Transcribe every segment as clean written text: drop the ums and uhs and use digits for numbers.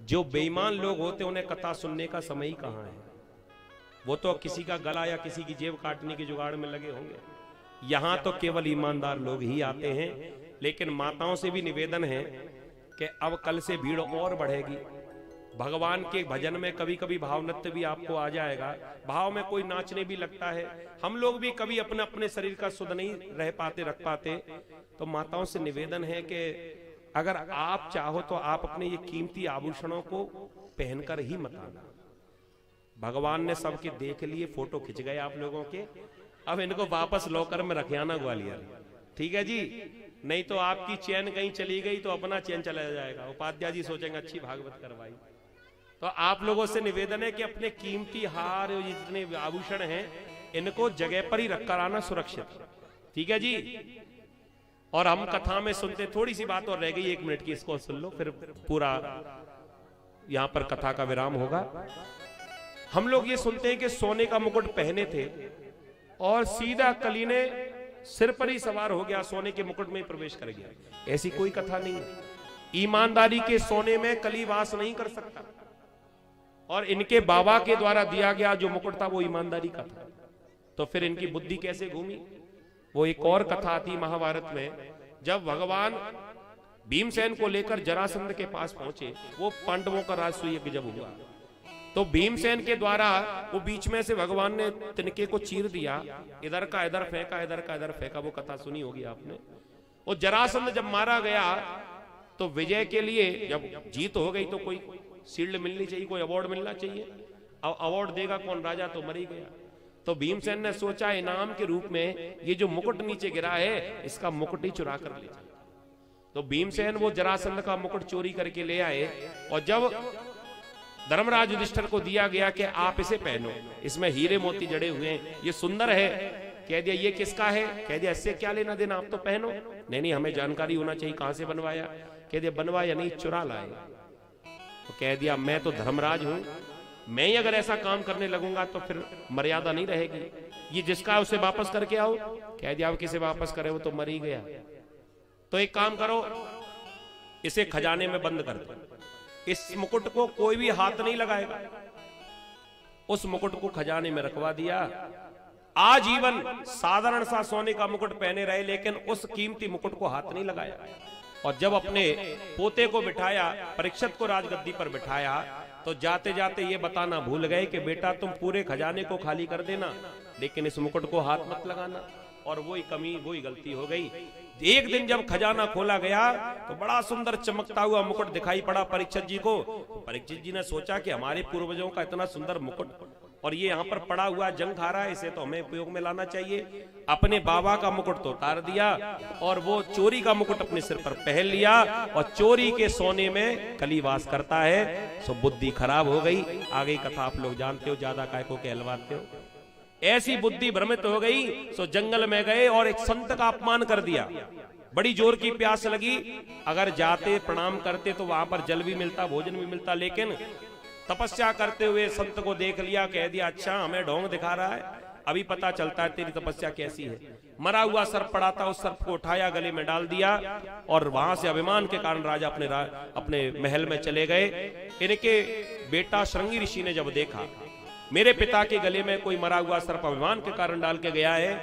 जो बेईमान लोग होते उन्हें कथा सुनने का समय ही कहाँ है। वो तो किसी का गला या किसी की जेब काटने के जुगाड़ में लगे होंगे। यहां तो केवल ईमानदार लोग ही आते हैं। लेकिन माताओं से भी निवेदन है कि अब कल से भीड़ और बढ़ेगी। भगवान के भजन में कभी कभी भाव नृत्य भी आपको आ जाएगा। भाव में कोई नाचने भी लगता है। हम लोग भी कभी अपने अपने शरीर का सुध नहीं रह पाते, रख पाते। तो माताओं से निवेदन है कि अगर आप चाहो तो आप अपने ये कीमती आभूषणों को पहनकर ही मत आना। भगवान ने सबके देख लिए, फोटो खिंच गए आप लोगों के। अब इनको वापस लॉकर में रख आना ग्वालियर, ठीक है जी। नहीं तो आपकी चैन कहीं चली गई तो अपना चैन चला जाएगा। उपाध्याय जी सोचेंगे अच्छी भागवत करवाई। तो आप लोगों से निवेदन है कि अपने कीमती हार, जितने आभूषण हैं, इनको जगह पर ही रखकर आना सुरक्षित, ठीक है जी। और हम कथा में सुनते, थोड़ी सी बात और रह गई 1 मिनट की, इसको सुन लो फिर पूरा यहां पर कथा का विराम होगा। हम लोग ये सुनते हैं कि सोने का मुकुट पहने थे और सीधा कली ने सिर पर ही सवार हो गया, सोने के मुकुट में प्रवेश कर गया। ऐसी कोई कथा नहीं है। ईमानदारी के सोने में कली वास नहीं कर सकता। और इनके बाबा के द्वारा दिया गया जो मुकुट था वो ईमानदारी का था। तो फिर इनकी बुद्धि कैसे घूमी। वो एक और कथा आती महाभारत में, जब भगवान भीमसेन को लेकर जरासंध के पास पहुंचे। वो पांडवों का राजसूय यज्ञ जब हुआ तो भीमसेन के द्वारा वो बीच में से भगवान ने तिनके को चीर दिया, इधर का इधर फेंका, इधर का इधर फेंका। वो कथा सुनी होगी आपने। वो जरासंध जब मारा गया तो विजय के लिए, जब जीत हो गई तो कोई शील्ड मिलनी चाहिए, कोई अवार्ड मिलना चाहिए। अब अवार्ड देगा कौन, राजा तो मर ही गया। तो भीमसेन ने सोचा इनाम के रूप में ये जो मुकुट नीचे गिरा है इसका मुकुट ही चुरा कर ले जाए। तो भीमसेन वो जरासंध का मुकुट चोरी करके ले आए। और जब धर्मराज युधिष्ठिर को दिया गया कि आप इसे पहनो, इसमें हीरे मोती जड़े हुए हैं, ये सुंदर है। कह दिया ये किसका है। कह दिया इससे क्या लेना देना, आप तो पहनो। नहीं हमें जानकारी होना चाहिए कहां से बनवाया। कह दिया बनवाया नहीं, चुरा लाए। तो कह दिया मैं तो धर्मराज हूं, मैं ही अगर ऐसा काम करने लगूंगा तो फिर मर्यादा नहीं रहेगी। ये जिसका है उसे वापस करके आओ। कह दिया अब किसे वापस करे, वो तो मर ही गया। तो एक काम करो, इसे खजाने में बंद कर दो। इस मुकुट को कोई भी हाथ नहीं लगाएगा। उस मुकुट को खजाने में रखवा दिया। आजीवन साधारण सा सोने का मुकुट पहने रहे, लेकिन उस कीमती मुकुट को हाथ नहीं लगाया। और जब अपने पोते को बिठाया, परीक्षित को राजगद्दी पर बिठाया, तो जाते जाते ये बताना भूल गए कि बेटा तुम पूरे खजाने को खाली कर देना, लेकिन इस मुकुट को हाथ मत लगाना। और वही कमी, वही गलती हो गई। एक दिन जब खजाना खोला गया तो बड़ा सुंदर चमकता हुआ मुकुट दिखाई पड़ा परीक्षित जी को। परीक्षित जी ने सोचा कि हमारे पूर्वजों का इतना सुंदर मुकुट और ये यहाँ पर पड़ा हुआ जंग खा रहा है, इसे तो हमें उपयोग में लाना चाहिए। अपने बाबा का मुकुट तो उतार दिया और वो चोरी का मुकुट अपने सिर पर पहन लिया। और चोरी के सोने में कलीवास करता है। सो बुद्धि खराब हो गई। आगे कथा आप लोग जानते हो, ज्यादा काय को कहलवाते हो। ऐसी बुद्धि भ्रमित हो गई, सो जंगल में गए और एक संत का अपमान कर दिया। बड़ी जोर की प्यास लगी, अगर जाते प्रणाम करते तो वहां पर जल भी मिलता, भोजन भी मिलता, लेकिन तपस्या करते हुए संत को देख लिया। कह दिया अच्छा हमें ढोंग दिखा रहा है, अभी पता चलता है तेरी तपस्या कैसी है। मरा हुआ सर्प पड़ा था, उस सर्प को उठाया, गले में डाल दिया और वहां से अभिमान के कारण राजा अपने महल में चले गए। इनके बेटा श्रृंगी ऋषि ने जब देखा मेरे पिता के गले में कोई मरा हुआ सर्प अभिमान के कारण डाल के गया है,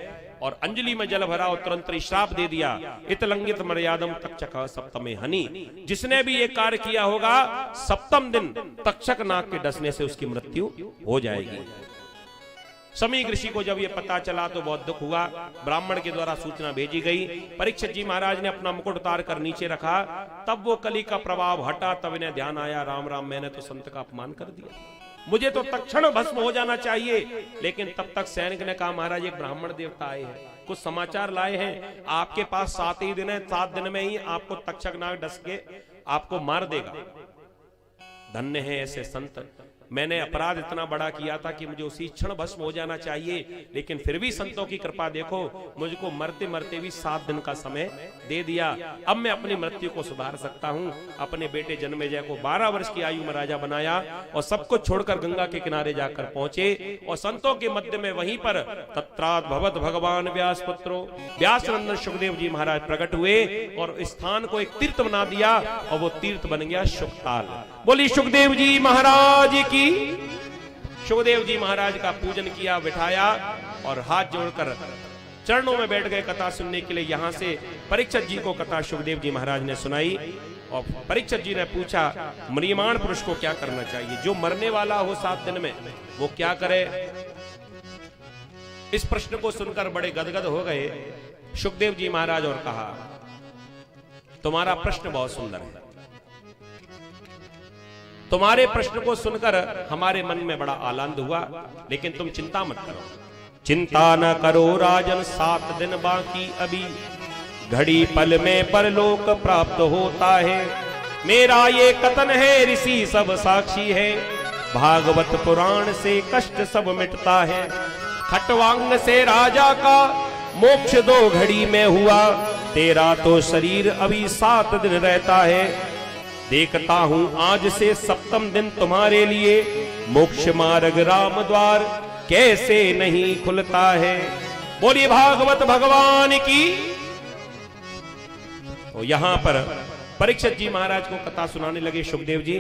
और अंजलि में जल भरा और तुरंत श्राप दे दिया, इतलंगित मर्यादम तक्षक सप्तमे हनि। जिसने भी ये कार्य किया होगा 7वें दिन तक्षक नाग के डसने से उसकी मृत्यु हो जाएगी। समीक ऋषि को जब ये पता चला तो बहुत दुख हुआ। ब्राह्मण के द्वारा सूचना भेजी गई। परीक्षित जी महाराज ने अपना मुकुट उतार कर नीचे रखा। तब वो कली का प्रभाव हटा। तब इन्हें ध्यान आया, राम राम मैंने तो संत का अपमान कर दिया, मुझे तो तत्क्षण भस्म हो जाना चाहिए। लेकिन तब तक सैनिक ने कहा महाराज एक ब्राह्मण देवता आए हैं, कुछ समाचार लाए हैं, आपके पास 7 ही दिन है, 7 दिन में ही आपको तक्षक नाग डस के आपको मार देगा। धन्य है ऐसे संत, मैंने अपराध इतना बड़ा किया था कि मुझे उसी क्षण भस्म हो जाना चाहिए, लेकिन फिर भी संतों की कृपा देखो, मुझको मरते मरते भी 7 दिन का समय दे दिया। अब मैं अपनी मृत्यु को सुधार सकता हूं। अपने बेटे जन्मेजय को 12 वर्ष की आयु में राजा बनाया और सब कुछ छोड़कर गंगा के किनारे जाकर पहुंचे और संतों के मध्य में वहीं पर तत्रात भवत भगवान व्यास पुत्रो, व्यास नंदन सुखदेव जी महाराज प्रकट हुए और स्थान को एक तीर्थ बना दिया और वो तीर्थ बन गया शुकताल। बोली सुखदेव जी महाराज की। सुखदेव जी महाराज का पूजन किया, बिठाया और हाथ जोड़कर चरणों में बैठ गए कथा सुनने के लिए। यहां से परीक्षित जी को कथा सुखदेव जी महाराज ने सुनाई और परीक्षित जी ने पूछा म्रियमाण पुरुष को क्या करना चाहिए, जो मरने वाला हो 7 दिन में वो क्या करे। इस प्रश्न को सुनकर बड़े गदगद हो गए सुखदेव जी महाराज और कहा तुम्हारा प्रश्न बहुत सुंदर है, तुम्हारे प्रश्न को सुनकर हमारे मन में बड़ा आनंद हुआ, लेकिन तुम चिंता मत करो। चिंता न करो राजन, 7 दिन बाकी अभी, घड़ी पल में परलोक प्राप्त होता है। मेरा ये कथन है ऋषि सब साक्षी है, भागवत पुराण से कष्ट सब मिटता है। खटवांग से राजा का मोक्ष 2 घड़ी में हुआ, तेरा तो शरीर अभी 7 दिन रहता है। देखता हूं आज से 7वें दिन तुम्हारे लिए, मोक्ष मार्ग राम द्वार कैसे नहीं खुलता है। बोलिए भागवत भगवान की। तो यहां पर परीक्षित जी महाराज को कथा सुनाने लगे सुखदेव जी।